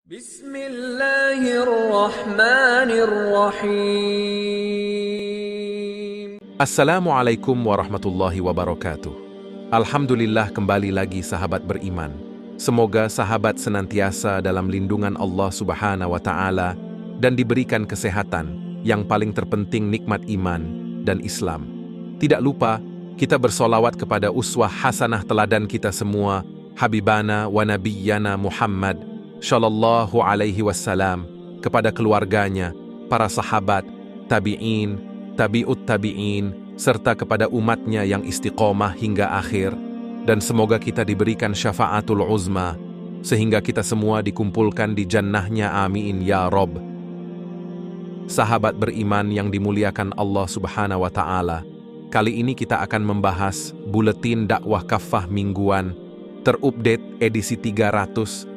Bismillahirrahmanirrahim. Assalamualaikum warahmatullahi wabarakatuh. Alhamdulillah, kembali lagi sahabat beriman. Semoga sahabat senantiasa dalam lindungan Allah Subhanahu wa Ta'ala dan diberikan kesehatan, yang paling terpenting nikmat iman dan Islam. Tidak lupa kita bersolawat kepada uswah hasanah teladan kita semua, Habibana wa Nabiyyana Muhammad Shallallahu alaihi wassalam, kepada keluarganya, para sahabat, tabi'in, tabi'ut tabi'in, serta kepada umatnya yang istiqomah hingga akhir. Dan semoga kita diberikan syafaatul uzma, sehingga kita semua dikumpulkan di jannahnya, amin ya Rob. Sahabat beriman yang dimuliakan Allah Subhanahu wa Ta'ala, kali ini kita akan membahas Buletin Dakwah Kafah Mingguan terupdate edisi 353 20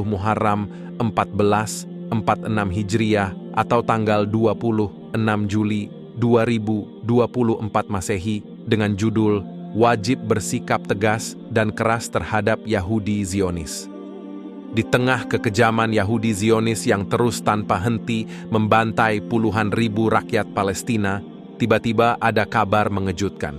Muharram 1446 Hijriah atau tanggal 26 Juli 2024 Masehi, dengan judul Wajib Bersikap Tegas dan Keras Terhadap Yahudi Zionis. Di tengah kekejaman Yahudi Zionis yang terus tanpa henti membantai puluhan ribu rakyat Palestina, tiba-tiba ada kabar mengejutkan.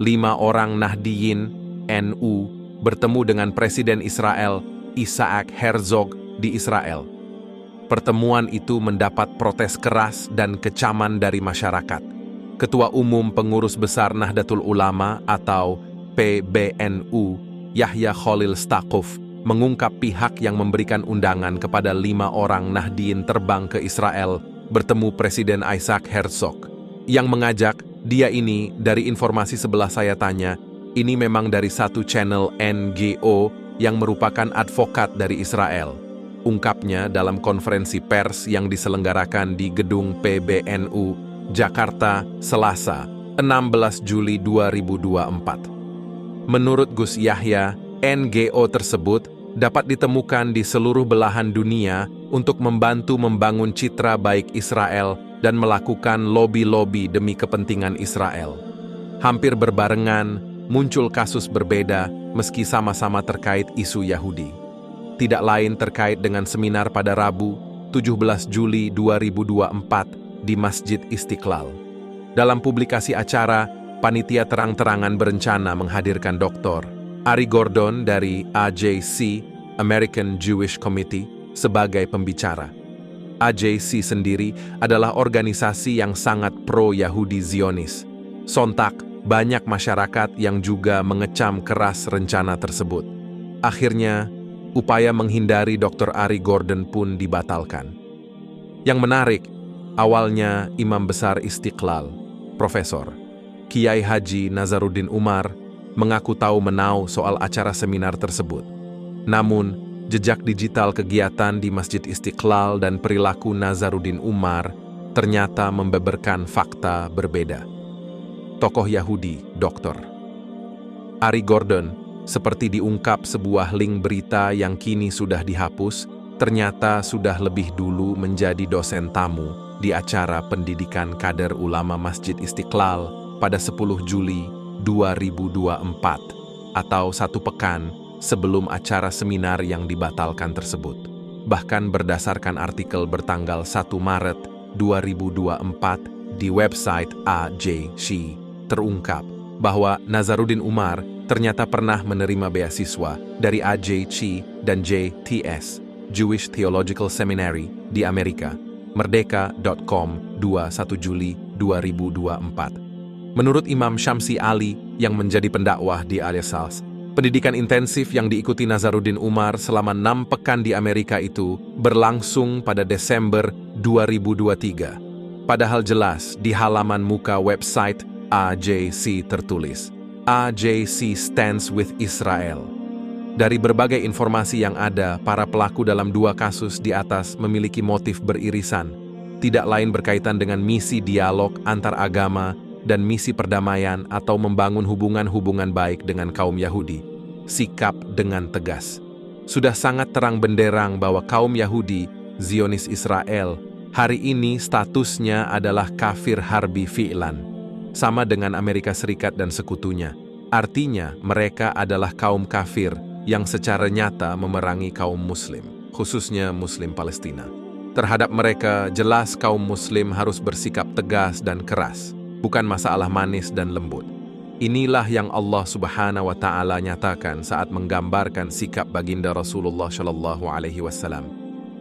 5 orang Nahdiyin NU bertemu dengan Presiden Israel Isaac Herzog di Israel. Pertemuan itu mendapat protes keras dan kecaman dari masyarakat. Ketua Umum Pengurus Besar Nahdlatul Ulama atau PBNU, Yahya Khalil Stakuf, mengungkap pihak yang memberikan undangan kepada 5 orang Nahdiyin terbang ke Israel bertemu Presiden Isaac Herzog. Yang mengajak dia ini, dari informasi sebelah saya tanya, ini memang dari satu channel NGO yang merupakan advokat dari Israel. Ungkapnya dalam konferensi pers yang diselenggarakan di gedung PBNU, Jakarta, Selasa, 16 Juli 2024. Menurut Gus Yahya, NGO tersebut dapat ditemukan di seluruh belahan dunia untuk membantu membangun citra baik Israel dan melakukan lobi-lobi demi kepentingan Israel. Hampir berbarengan, muncul kasus berbeda meski sama-sama terkait isu Yahudi. Tidak lain terkait dengan seminar pada Rabu, 17 Juli 2024 di Masjid Istiqlal. Dalam publikasi acara, panitia terang-terangan berencana menghadirkan Dr. Ari Gordon dari AJC, American Jewish Committee, sebagai pembicara. AJC sendiri adalah organisasi yang sangat pro-Yahudi Zionis. Sontak, banyak masyarakat yang juga mengecam keras rencana tersebut. Akhirnya, upaya menghindari Dr. Ari Gordon pun dibatalkan. Yang menarik, awalnya Imam Besar Istiqlal, Profesor Kiai Haji Nazaruddin Umar, mengaku tahu menau soal acara seminar tersebut. Namun, jejak digital kegiatan di Masjid Istiqlal dan perilaku Nazaruddin Umar ternyata membeberkan fakta berbeda. Tokoh Yahudi, Dr. Ari Gordon, seperti diungkap sebuah link berita yang kini sudah dihapus, ternyata sudah lebih dulu menjadi dosen tamu di acara pendidikan kader ulama Masjid Istiqlal pada 10 Juli 2024 atau 1 pekan sebelum acara seminar yang dibatalkan tersebut. Bahkan berdasarkan artikel bertanggal 1 Maret 2024 di website AJC, terungkap bahwa Nazaruddin Umar ternyata pernah menerima beasiswa dari AJC dan JTS, Jewish Theological Seminary, di Amerika, merdeka.com, 21 Juli 2024. Menurut Imam Syamsi Ali yang menjadi pendakwah di Al-Yasals, pendidikan intensif yang diikuti Nazaruddin Umar selama 6 pekan di Amerika itu berlangsung pada Desember 2023. Padahal jelas di halaman muka website AJC tertulis, AJC stands with Israel. Dari berbagai informasi yang ada, para pelaku dalam 2 kasus di atas memiliki motif beririsan, tidak lain berkaitan dengan misi dialog antar agama dan misi perdamaian atau membangun hubungan-hubungan baik dengan kaum Yahudi. Sikap dengan tegas. Sudah sangat terang benderang bahwa kaum Yahudi, Zionis Israel, hari ini statusnya adalah kafir harbi fi'lan, sama dengan Amerika Serikat dan sekutunya. Artinya, mereka adalah kaum kafir yang secara nyata memerangi kaum muslim, khususnya muslim Palestina. Terhadap mereka, jelas kaum muslim harus bersikap tegas dan keras, bukan masalah manis dan lembut. Inilah yang Allah Subhanahu wa Ta'ala nyatakan saat menggambarkan sikap baginda Rasulullah Shallallahu Alaihi Wasallam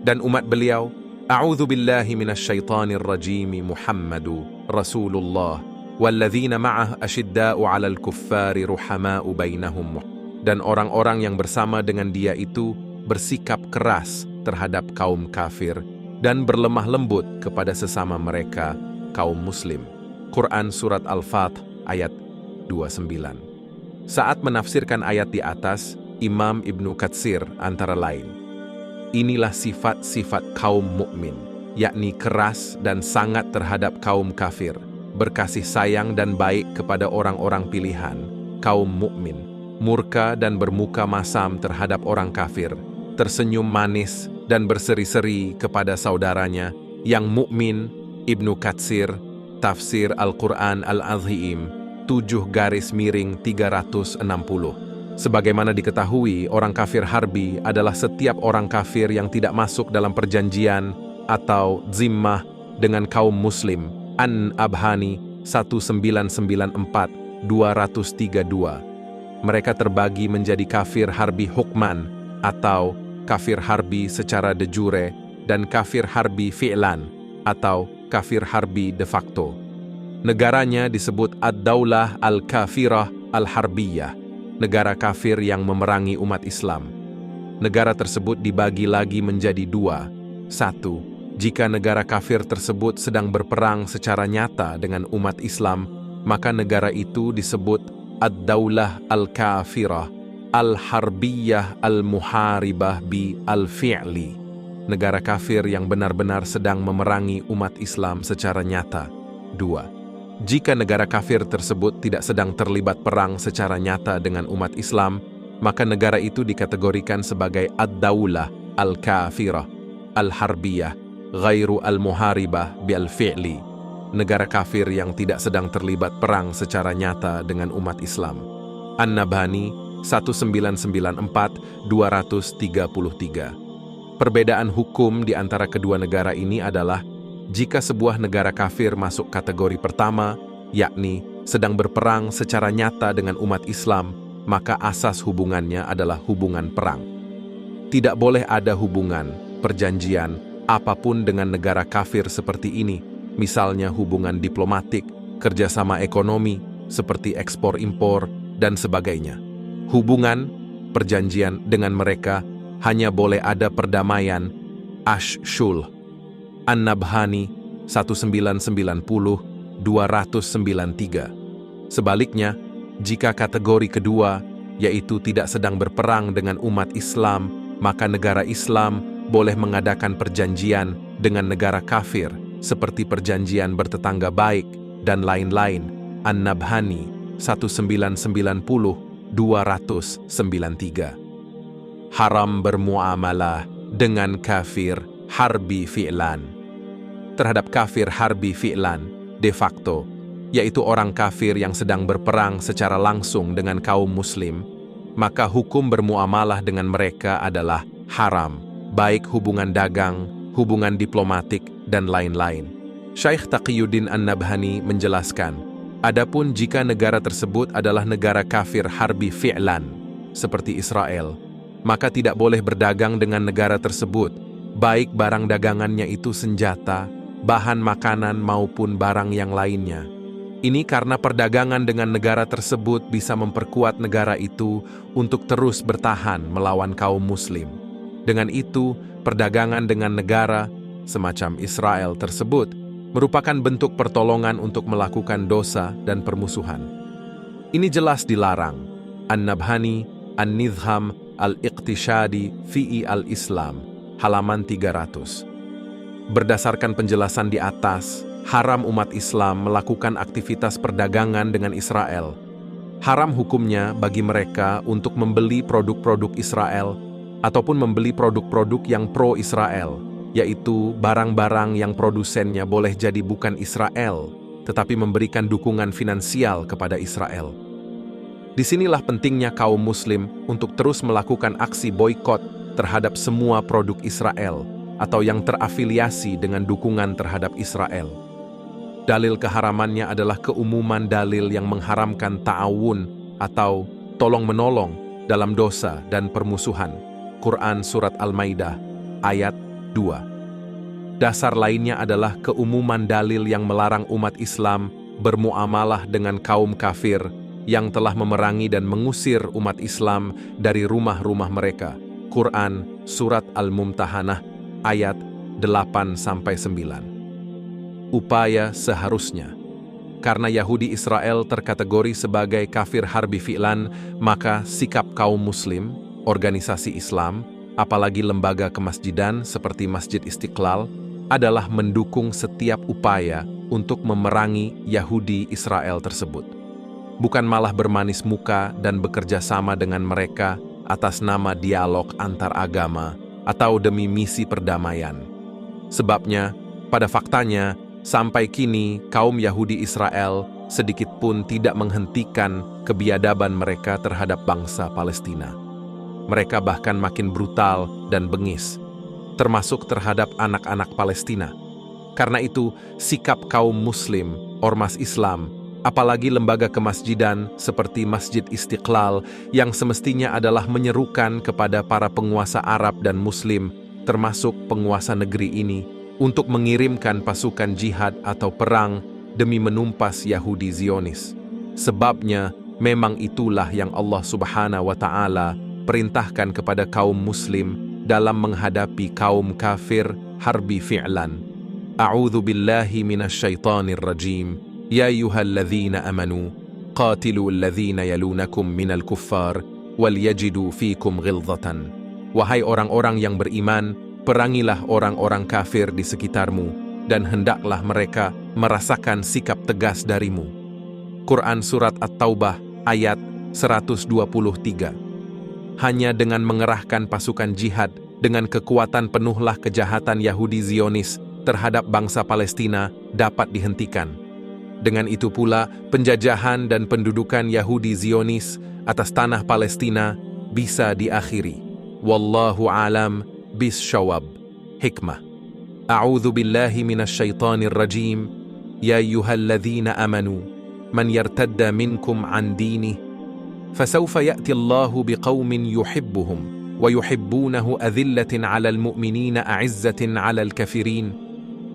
dan umat beliau. A'udzu billahi minasyaitonir rajim. Muhammadu Rasulullah walladzina ma'ah asyidda'u 'alal kuffari ruhama'u bainahum. Dan orang-orang yang bersama dengan dia itu bersikap keras terhadap kaum kafir dan berlemah lembut kepada sesama mereka, kaum muslim. Quran Surat Al-Fath ayat 29. Saat menafsirkan ayat di atas, Imam Ibnu Katsir antara lain, inilah sifat-sifat kaum mukmin, yakni keras dan sangat terhadap kaum kafir, berkasih sayang dan baik kepada orang-orang pilihan, kaum mukmin, murka dan bermuka masam terhadap orang kafir, tersenyum manis dan berseri-seri kepada saudaranya yang mukmin. Ibnu Katsir, Tafsir Al-Quran Al-Azhim, 7-360. Sebagaimana diketahui, orang kafir harbi adalah setiap orang kafir yang tidak masuk dalam perjanjian atau zimmah dengan kaum muslim. An-Nabhani 1994-232. Mereka terbagi menjadi kafir harbi hukman atau kafir harbi secara de jure dan kafir harbi fi'lan atau kafir harbi de facto. Negaranya disebut Ad-Daulah Al-Kafirah Al-Harbiyah, negara kafir yang memerangi umat Islam. Negara tersebut dibagi lagi menjadi dua. Satu, jika negara kafir tersebut sedang berperang secara nyata dengan umat Islam, maka negara itu disebut Ad-Daulah Al-Kafirah Al-Harbiyah Al-Muharibah bi Al-Fi'li, negara kafir yang benar-benar sedang memerangi umat Islam secara nyata. 2. Jika negara kafir tersebut tidak sedang terlibat perang secara nyata dengan umat Islam, maka negara itu dikategorikan sebagai Ad-Daulah Al-Kafirah Al-Harbiyah Ghairu Al-Muharibah bi Al-Fi'li, negara kafir yang tidak sedang terlibat perang secara nyata dengan umat Islam. An-Nabhani 1994-233. Perbedaan hukum di antara kedua negara ini adalah jika sebuah negara kafir masuk kategori pertama, yakni sedang berperang secara nyata dengan umat Islam, maka asas hubungannya adalah hubungan perang. Tidak boleh ada hubungan, perjanjian, apapun dengan negara kafir seperti ini, misalnya hubungan diplomatik, kerjasama ekonomi, seperti ekspor-impor, dan sebagainya. Hubungan, perjanjian dengan mereka hanya boleh ada perdamaian, Ash-Shul. An-Nabhani 1990-293. Sebaliknya, jika kategori kedua, yaitu tidak sedang berperang dengan umat Islam, maka negara Islam boleh mengadakan perjanjian dengan negara kafir, seperti perjanjian bertetangga baik, dan lain-lain. An-Nabhani 1990-293. Haram bermuamalah dengan kafir harbi fi'lan. Terhadap kafir harbi fi'lan, de facto, yaitu orang kafir yang sedang berperang secara langsung dengan kaum muslim, maka hukum bermuamalah dengan mereka adalah haram, baik hubungan dagang, hubungan diplomatik, dan lain-lain. Syekh Taqiyuddin An-Nabhani menjelaskan, adapun jika negara tersebut adalah negara kafir harbi fi'lan, seperti Israel, maka tidak boleh berdagang dengan negara tersebut, baik barang dagangannya itu senjata, bahan makanan maupun barang yang lainnya. Ini karena perdagangan dengan negara tersebut bisa memperkuat negara itu untuk terus bertahan melawan kaum muslim. Dengan itu, perdagangan dengan negara semacam Israel tersebut merupakan bentuk pertolongan untuk melakukan dosa dan permusuhan. Ini jelas dilarang. An-Nabhani, An-Nizham Al-Iqtishadi Fi'i Al-Islam, halaman 300. Berdasarkan penjelasan di atas, haram umat Islam melakukan aktivitas perdagangan dengan Israel. Haram hukumnya bagi mereka untuk membeli produk-produk Israel ataupun membeli produk-produk yang pro-Israel, yaitu barang-barang yang produsennya boleh jadi bukan Israel, tetapi memberikan dukungan finansial kepada Israel. Disinilah pentingnya kaum muslim untuk terus melakukan aksi boikot terhadap semua produk Israel atau yang terafiliasi dengan dukungan terhadap Israel. Dalil keharamannya adalah keumuman dalil yang mengharamkan ta'awun atau tolong-menolong dalam dosa dan permusuhan. Quran Surat Al-Maidah ayat 2. Dasar lainnya adalah keumuman dalil yang melarang umat Islam bermuamalah dengan kaum kafir yang telah memerangi dan mengusir umat Islam dari rumah-rumah mereka. Quran Surat Al-Mumtahanah ayat 8-9. Upaya seharusnya. Karena Yahudi Israel terkategori sebagai kafir harbi fi'lan, maka sikap kaum muslim, organisasi Islam, apalagi lembaga kemasjidan seperti Masjid Istiqlal, adalah mendukung setiap upaya untuk memerangi Yahudi Israel tersebut. Bukan malah bermanis muka dan bekerja sama dengan mereka atas nama dialog antar agama atau demi misi perdamaian. Sebabnya, pada faktanya, sampai kini kaum Yahudi Israel sedikit pun tidak menghentikan kebiadaban mereka terhadap bangsa Palestina. Mereka bahkan makin brutal dan bengis, termasuk terhadap anak-anak Palestina. Karena itu, sikap kaum muslim, ormas Islam, apalagi lembaga kemasjidan seperti Masjid Istiqlal yang semestinya adalah menyerukan kepada para penguasa Arab dan Muslim, termasuk penguasa negeri ini, untuk mengirimkan pasukan jihad atau perang demi menumpas Yahudi Zionis. Sebabnya, memang itulah yang Allah Subhanahu wa Ta'ala perintahkan kepada kaum Muslim dalam menghadapi kaum kafir harbi fi'lan. A'udzu billahi minasyaitonir rajim. Ya ayyuhalladzina amanu qatilul ladzina yalunakum minal kuffar wal yajidu fikum ghilzatan. Wahai orang-orang yang beriman, perangilah orang-orang kafir di sekitarmu dan hendaklah mereka merasakan sikap tegas darimu. Quran Surat At-Taubah ayat 123. Hanya dengan mengerahkan pasukan jihad dengan kekuatan penuhlah kejahatan Yahudi Zionis terhadap bangsa Palestina dapat dihentikan. Dengan itu pula, penjajahan dan pendudukan Yahudi Zionis atas tanah Palestina bisa diakhiri. Wallahu alam bis-shawab. Hikmah. A'udzu billahi minasyaitonir rajim. Ya ayyuhalladzina amanu man yartadda minkum an dinih fasawfa ya'ti Allahu biqaumin yuhibbuhum wa yuhibbunahu adhillatin 'alal mu'minina a'izzatin 'alal kafirin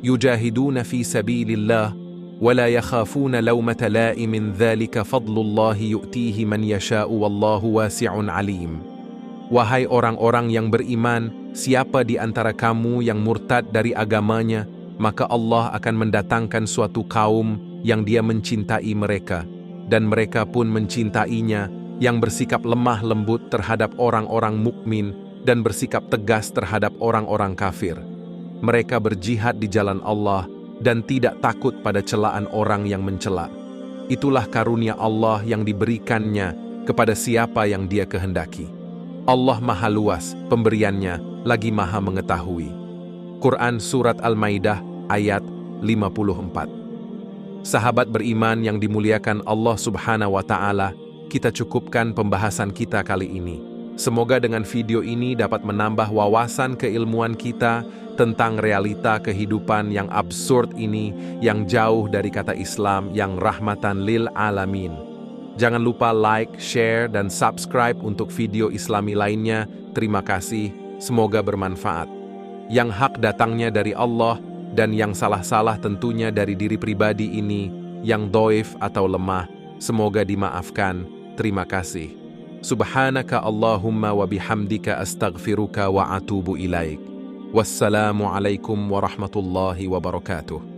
yujahiduna fi sabilillah ولا يخافون لومة لائم ذلك فضل الله يؤتيه من يشاء والله واسع عليم. Wahai orang-orang yang beriman, siapa di antara kamu yang murtad dari agamanya, maka Allah akan mendatangkan suatu kaum yang dia mencintai mereka, dan mereka pun mencintainya, yang bersikap lemah lembut terhadap orang-orang mukmin dan bersikap tegas terhadap orang-orang kafir. Mereka berjihad di jalan Allah dan tidak takut pada celaan orang yang mencela. Itulah karunia Allah yang diberikannya kepada siapa yang Dia kehendaki. Allah Maha Luas pemberiannya, lagi Maha mengetahui. Quran Surat Al-Maidah ayat 54. Sahabat beriman yang dimuliakan Allah Subhanahu wa Ta'ala, kita cukupkan pembahasan kita kali ini. Semoga dengan video ini dapat menambah wawasan keilmuan kita tentang realita kehidupan yang absurd ini, yang jauh dari kata Islam yang rahmatan lil alamin. Jangan lupa like, share, dan subscribe untuk video Islami lainnya. Terima kasih, semoga bermanfaat. Yang hak datangnya dari Allah, dan yang salah-salah tentunya dari diri pribadi ini, yang dhaif atau lemah, semoga dimaafkan. Terima kasih. Subhanaka Allahumma wa bihamdika astaghfiruka wa atubu ilaik. Wassalamu alaikum warahmatullahi wabarakatuh.